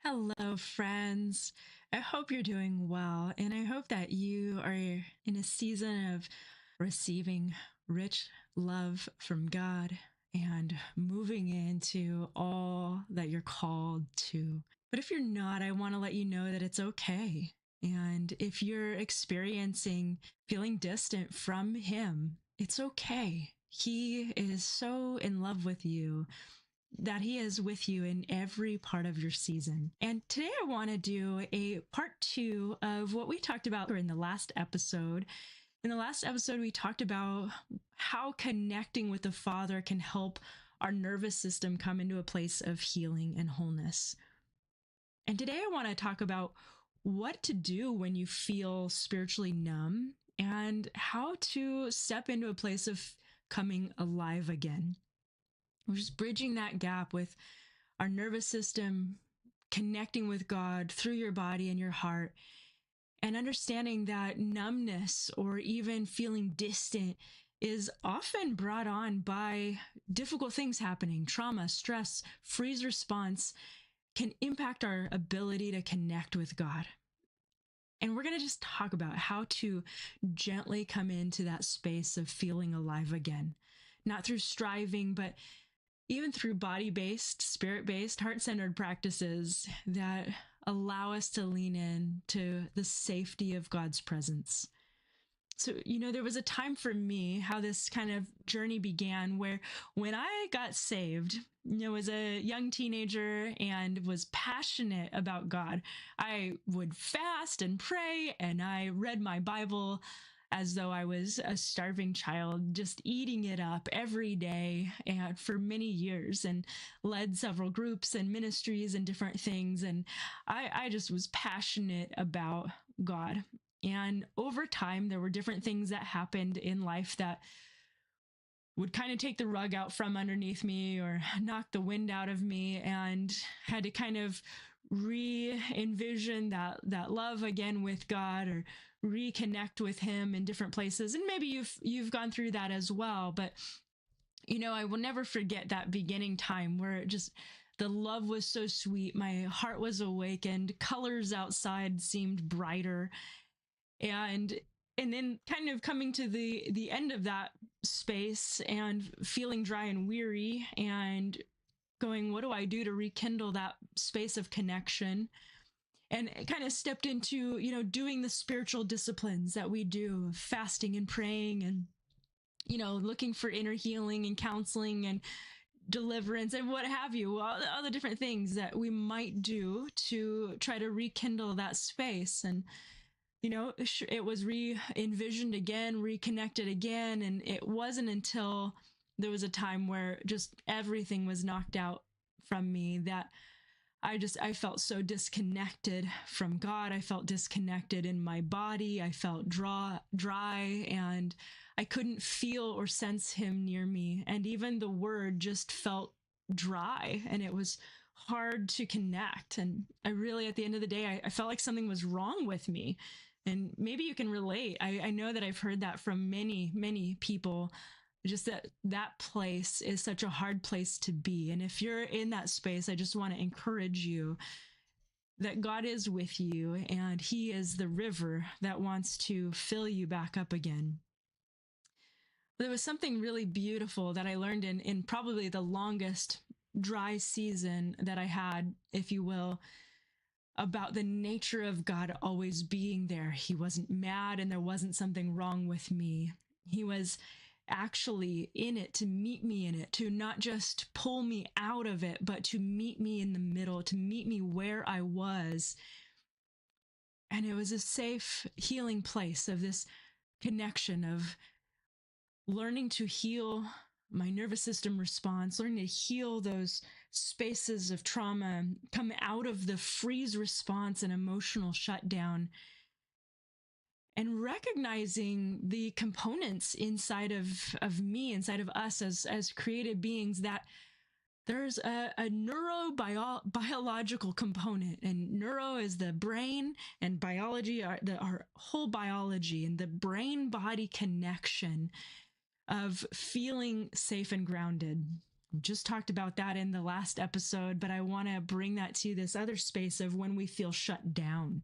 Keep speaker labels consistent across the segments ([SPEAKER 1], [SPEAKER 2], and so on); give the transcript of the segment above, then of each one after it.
[SPEAKER 1] Hello, friends. I hope you're doing well, and I hope that you are in a season of receiving rich love from God and moving into all that you're called to. But if you're not, I want to let you know that it's okay. And if you're experiencing feeling distant from Him, it's okay. He is so in love with you that He is with you in every part of your season. And today I want to do a part two of what we talked about in the last episode. In the last episode, we talked about how connecting with the Father can help our nervous system come into a place of healing and wholeness. And today I want to talk about what to do when you feel spiritually numb and how to step into a place of coming alive again. We're just bridging that gap with our nervous system, connecting with God through your body and your heart, and understanding that numbness or even feeling distant is often brought on by difficult things happening. Trauma, stress, freeze response can impact our ability to connect with God. And we're going to just talk about how to gently come into that space of feeling alive again, not through striving, but even through body-based, spirit-based, heart-centered practices that allow us to lean in to the safety of God's presence. So, there was a time for me how this kind of journey began where when I got saved, was a young teenager and was passionate about God, I would fast and pray, and I read my Bible as though I was a starving child, just eating it up every day and for many years, and led several groups and ministries and different things. And I just was passionate about God. And over time, there were different things that happened in life that would kind of take the rug out from underneath me or knock the wind out of me, and had to kind of re-envision that love again with God, or reconnect with Him in different places. And maybe you've gone through that as well. But I will never forget that beginning time where the love was so sweet. My heart was awakened. Colors outside seemed brighter. And then kind of coming to the end of that space and feeling dry and weary and going, what do I do to rekindle that space of connection? And it kind of stepped into, doing the spiritual disciplines that we do, fasting and praying and, looking for inner healing and counseling and deliverance and what have you, all the different things that we might do to try to rekindle that space. And, it was re-envisioned again, reconnected again. And it wasn't until there was a time where just everything was knocked out from me that I felt so disconnected from God. I felt disconnected in my body. I felt dry, and I couldn't feel or sense Him near me. And even the word just felt dry, and it was hard to connect. And I really, at the end of the day, I felt like something was wrong with me. And maybe you can relate. I know that I've heard that from many, many people. Just that place is such a hard place to be. And if you're in that space, I just want to encourage you that God is with you, and He is the river that wants to fill you back up again. There was something really beautiful that I learned in probably the longest dry season that I had, if you will, about the nature of God always being there. He wasn't mad, and there wasn't something wrong with me. He was actually in it to meet me in it, to not just pull me out of it, but to meet me in the middle, to meet me where I was. And it was a safe, healing place of this connection, of learning to heal my nervous system response, learning to heal those spaces of trauma, come out of the freeze response and emotional shutdown, and recognizing the components inside of me, inside of us as created beings, that there's a neurobiological component, and neuro is the brain, and biology are our whole biology, and the brain body connection of feeling safe and grounded. just talked about that in the last episode, but I want to bring that to this other space of when we feel shut down.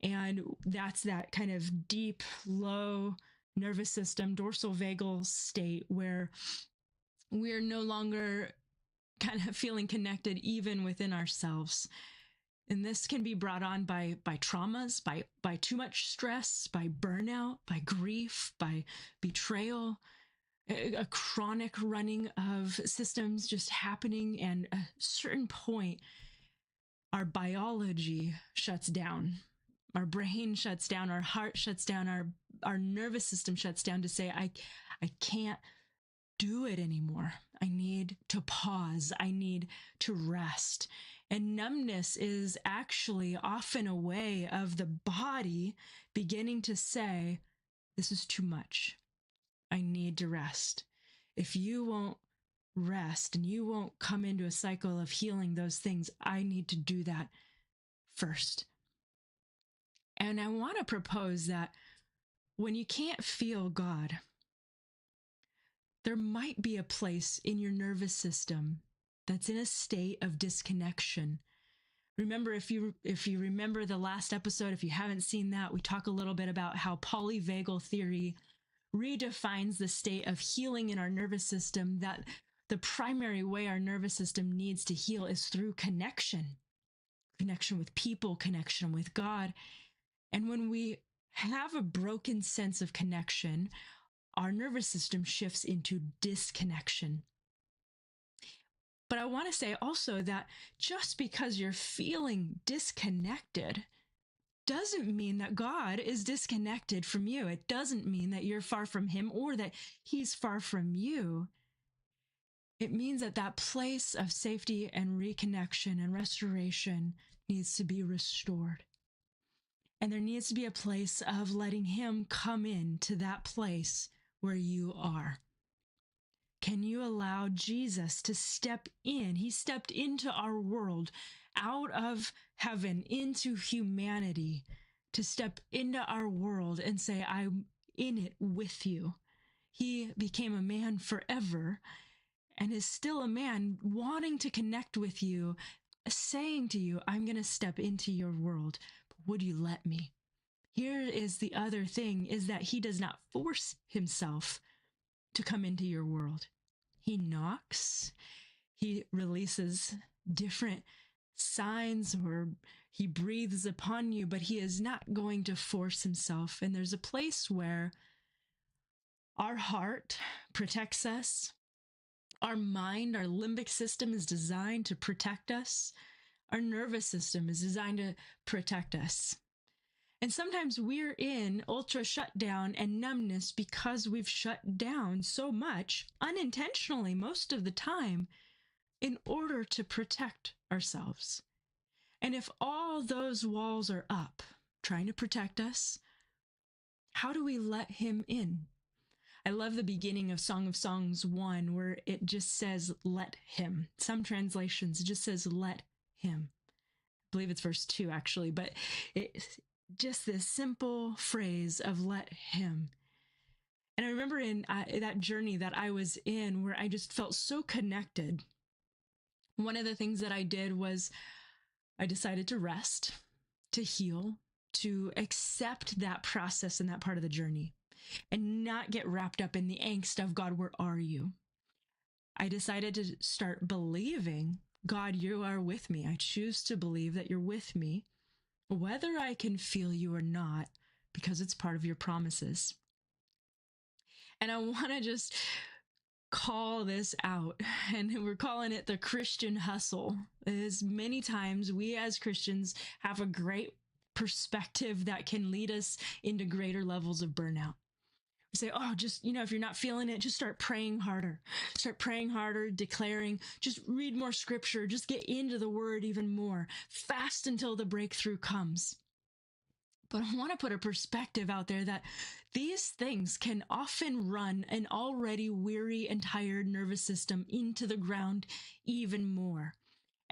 [SPEAKER 1] And that's that kind of deep, low nervous system, dorsal vagal state where we're no longer kind of feeling connected even within ourselves. And this can be brought on by traumas, by too much stress, by burnout, by grief, by betrayal, a chronic running of systems just happening. And at a certain point, our biology shuts down. Our brain shuts down, our heart shuts down, our nervous system shuts down to say, I can't do it anymore. I need to pause. I need to rest. And numbness is actually often a way of the body beginning to say, this is too much. I need to rest. If you won't rest and you won't come into a cycle of healing those things, I need to do that first. And I want to propose that when you can't feel God, there might be a place in your nervous system that's in a state of disconnection. Remember, if you remember the last episode, if you haven't seen that, we talk a little bit about how polyvagal theory redefines the state of healing in our nervous system, that the primary way our nervous system needs to heal is through connection with people, connection with God. And when we have a broken sense of connection, our nervous system shifts into disconnection. But I want to say also that just because you're feeling disconnected doesn't mean that God is disconnected from you. It doesn't mean that you're far from him or that he's far from you. It means that that place of safety and reconnection and restoration needs to be restored. And there needs to be a place of letting him come into that place where you are. Can you allow Jesus to step in? He stepped into our world, out of heaven, into humanity, to step into our world and say, I'm in it with you. He became a man forever and is still a man wanting to connect with you, saying to you, I'm going to step into your world. Would you let me? Here is the other thing, is that he does not force himself to come into your world. He knocks, he releases different signs, or he breathes upon you, but he is not going to force himself. And there's a place where our heart protects us. Our mind, our limbic system is designed to protect us. Our nervous system is designed to protect us. And sometimes we're in ultra shutdown and numbness because we've shut down so much, unintentionally most of the time, in order to protect ourselves. And if all those walls are up, trying to protect us, how do we let him in? I love the beginning of Song of Songs 1, where it just says, let him. Some translations, it just says, let him. I believe it's verse 2, actually, but it's just this simple phrase of let him. And I remember in that journey that I was in, where I just felt so connected. One of the things that I did was I decided to rest, to heal, to accept that process and that part of the journey, and not get wrapped up in the angst of, God, where are you? I decided to start believing, God, you are with me. I choose to believe that you're with me, whether I can feel you or not, because it's part of your promises. And I want to just call this out, and we're calling it the Christian hustle. As many times we as Christians have a great perspective that can lead us into greater levels of burnout. We say, oh, just, if you're not feeling it, just start praying harder. Start praying harder, declaring, just read more scripture, just get into the word even more. Fast until the breakthrough comes. But I want to put a perspective out there that these things can often run an already weary and tired nervous system into the ground even more.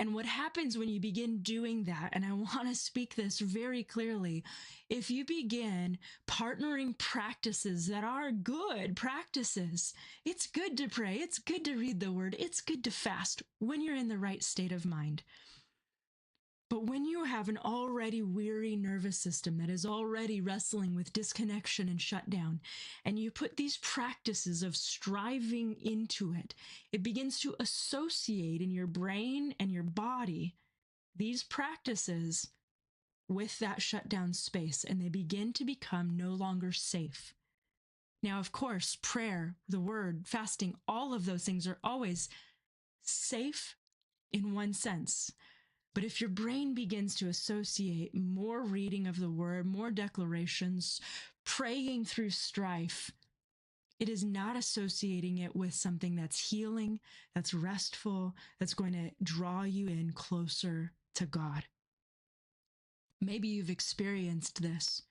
[SPEAKER 1] And what happens when you begin doing that, and I want to speak this very clearly, if you begin partnering practices that are good practices, it's good to pray, it's good to read the word, it's good to fast when you're in the right state of mind. But when you have an already weary nervous system that is already wrestling with disconnection and shutdown, and you put these practices of striving into it, it begins to associate in your brain and your body these practices with that shutdown space, and they begin to become no longer safe. Now, of course, prayer, the word, fasting, all of those things are always safe in one sense. But if your brain begins to associate more reading of the word, more declarations, praying through strife, it is not associating it with something that's healing, that's restful, that's going to draw you in closer to God. Maybe you've experienced this.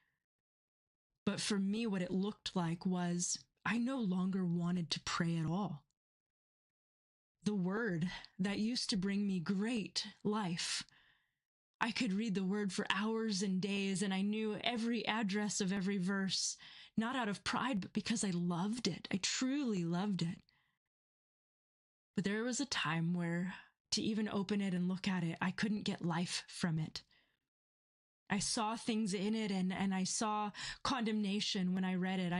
[SPEAKER 1] But for me, what it looked like was I no longer wanted to pray at all. The word that used to bring me great life, I could read the word for hours and days, and I knew every address of every verse, not out of pride, but because I loved it. I truly loved it. But there was a time where to even open it and look at it, I couldn't get life from it. I saw things in it, and I saw condemnation when I read it.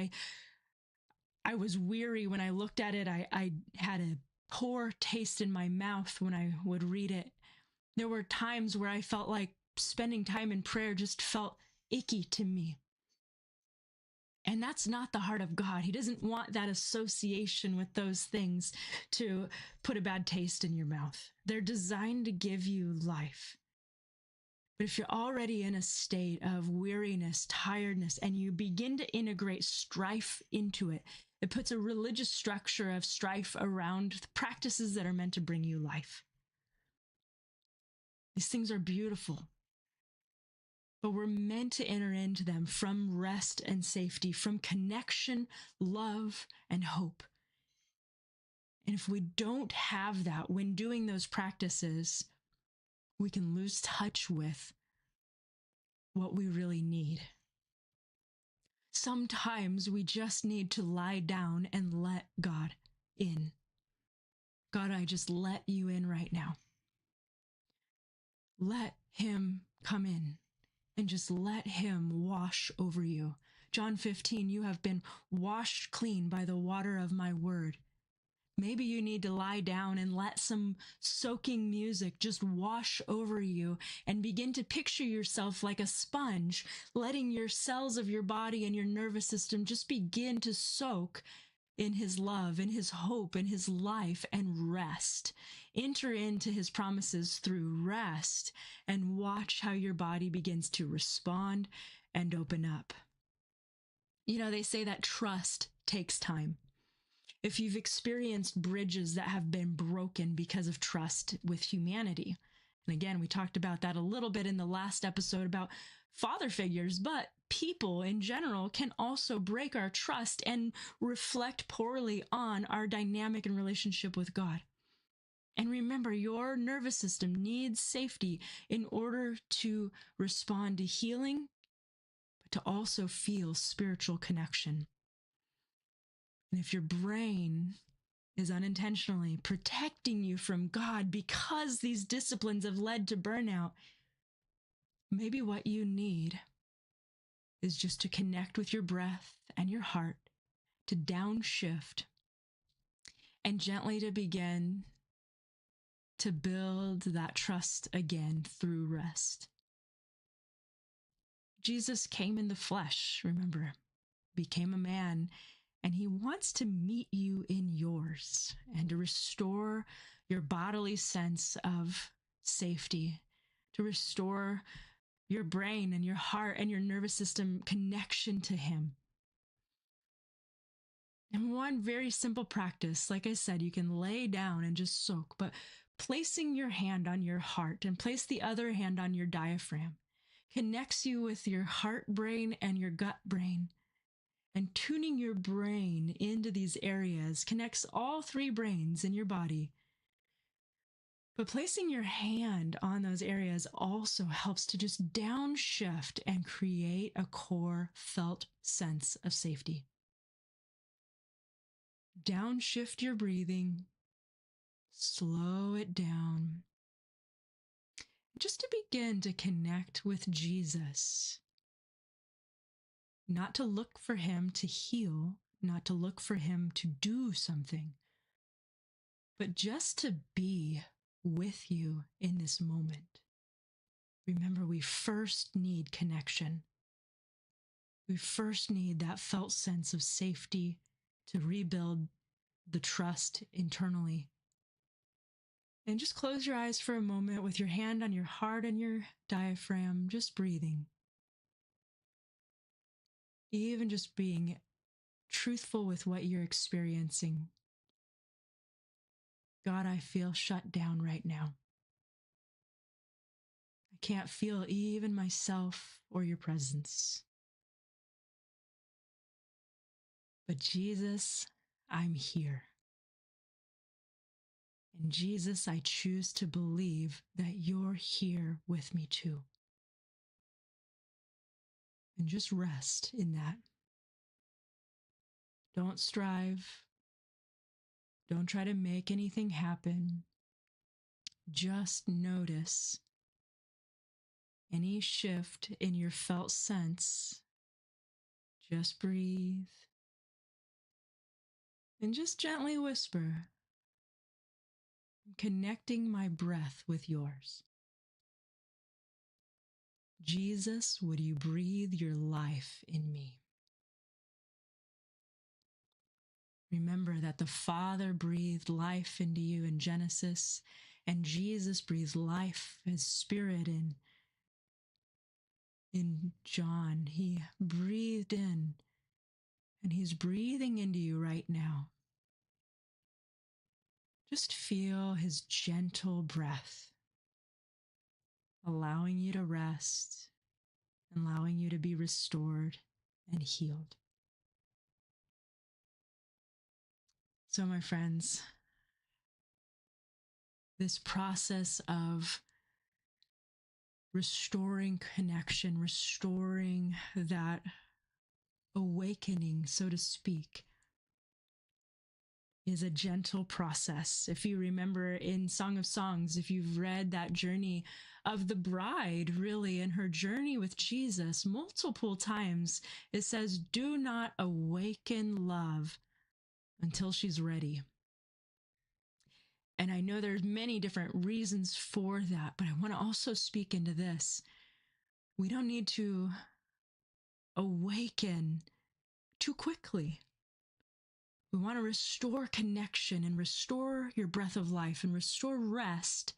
[SPEAKER 1] I was weary when I looked at it. I had a poor taste in my mouth when I would read it. There were times where I felt like spending time in prayer just felt icky to me. And that's not the heart of God. He doesn't want that association with those things to put a bad taste in your mouth. They're designed to give you life. But if you're already in a state of weariness, tiredness, and you begin to integrate strife into it, it puts a religious structure of strife around the practices that are meant to bring you life. These things are beautiful, but we're meant to enter into them from rest and safety, from connection, love, and hope. And if we don't have that when doing those practices, we can lose touch with what we really need. Sometimes we just need to lie down and let God in. God, I just let you in right now. Let him come in and just let him wash over you. John 15, you have been washed clean by the water of my word. Maybe you need to lie down and let some soaking music just wash over you and begin to picture yourself like a sponge, letting your cells of your body and your nervous system just begin to soak in his love, in his hope, in his life, and rest. Enter into his promises through rest and watch how your body begins to respond and open up. You know, they say that trust takes time. If you've experienced bridges that have been broken because of trust with humanity, and again, we talked about that a little bit in the last episode about father figures, but people in general can also break our trust and reflect poorly on our dynamic and relationship with God. And remember, your nervous system needs safety in order to respond to healing, but to also feel spiritual connection. And if your brain is unintentionally protecting you from God because these disciplines have led to burnout, maybe what you need is just to connect with your breath and your heart, to downshift, and gently to begin to build that trust again through rest. Jesus came in the flesh, remember, became a man, and he wants to meet you in yours and to restore your bodily sense of safety, to restore your brain and your heart and your nervous system connection to him. And one very simple practice, like I said, you can lay down and just soak, but placing your hand on your heart and place the other hand on your diaphragm connects you with your heart brain and your gut brain. And tuning your brain into these areas connects all three brains in your body. But placing your hand on those areas also helps to just downshift and create a core felt sense of safety. Downshift your breathing, slow it down, just to begin to connect with Jesus. Not to look for him to heal, not to look for him to do something, but just to be with you in this moment. Remember, we first need connection. We first need that felt sense of safety to rebuild the trust internally. And just close your eyes for a moment with your hand on your heart and your diaphragm, just breathing. Even just being truthful with what you're experiencing. God, I feel shut down right now. I can't feel even myself or your presence. But Jesus, I'm here. And Jesus, I choose to believe that you're here with me too. And just rest in that. Don't strive. Don't try to make anything happen. Just notice any shift in your felt sense. Just breathe. And just gently whisper, I'm connecting my breath with yours. Jesus, would you breathe your life in me? Remember that the Father breathed life into you in Genesis, and Jesus breathed life as Spirit in John. He breathed in, and he's breathing into you right now. Just feel his gentle breath, allowing you to rest, allowing you to be restored and healed. So, my friends, this process of restoring connection, restoring that awakening, so to speak, is a gentle process. If you remember in Song of Songs, if you've read that journey of the bride, really, in her journey with Jesus, multiple times, it says, do not awaken love until she's ready. And I know there's many different reasons for that, but I want to also speak into this. We don't need to awaken too quickly. We want to restore connection and restore your breath of life and restore rest.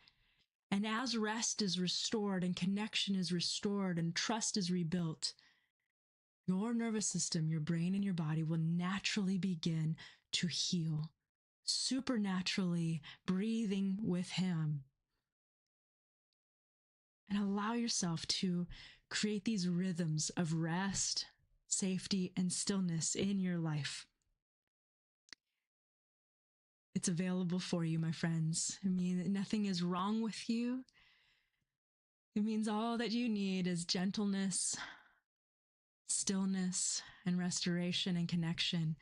[SPEAKER 1] And as rest is restored and connection is restored and trust is rebuilt, your nervous system, your brain, and your body will naturally begin to heal, supernaturally breathing with him. And allow yourself to create these rhythms of rest, safety, and stillness in your life. It's available for you, my friends. I mean, nothing is wrong with you. It means all that you need is gentleness, stillness, and restoration and connection.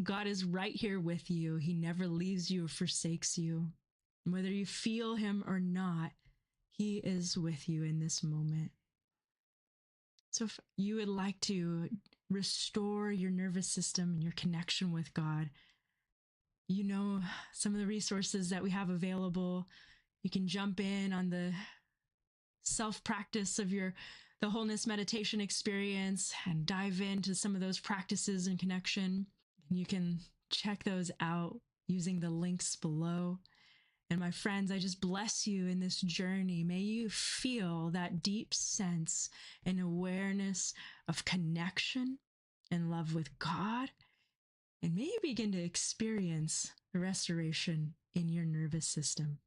[SPEAKER 1] God is right here with you. He never leaves you or forsakes you. Whether you feel him or not, he is with you in this moment. So if you would like to restore your nervous system and your connection with God, you know some of the resources that we have available. You can jump in on the self-practice of the wholeness meditation experience and dive into some of those practices and connection. You can check those out using the links below. And my friends, I just bless you in this journey. May you feel that deep sense and awareness of connection and love with God. And may you begin to experience the restoration in your nervous system.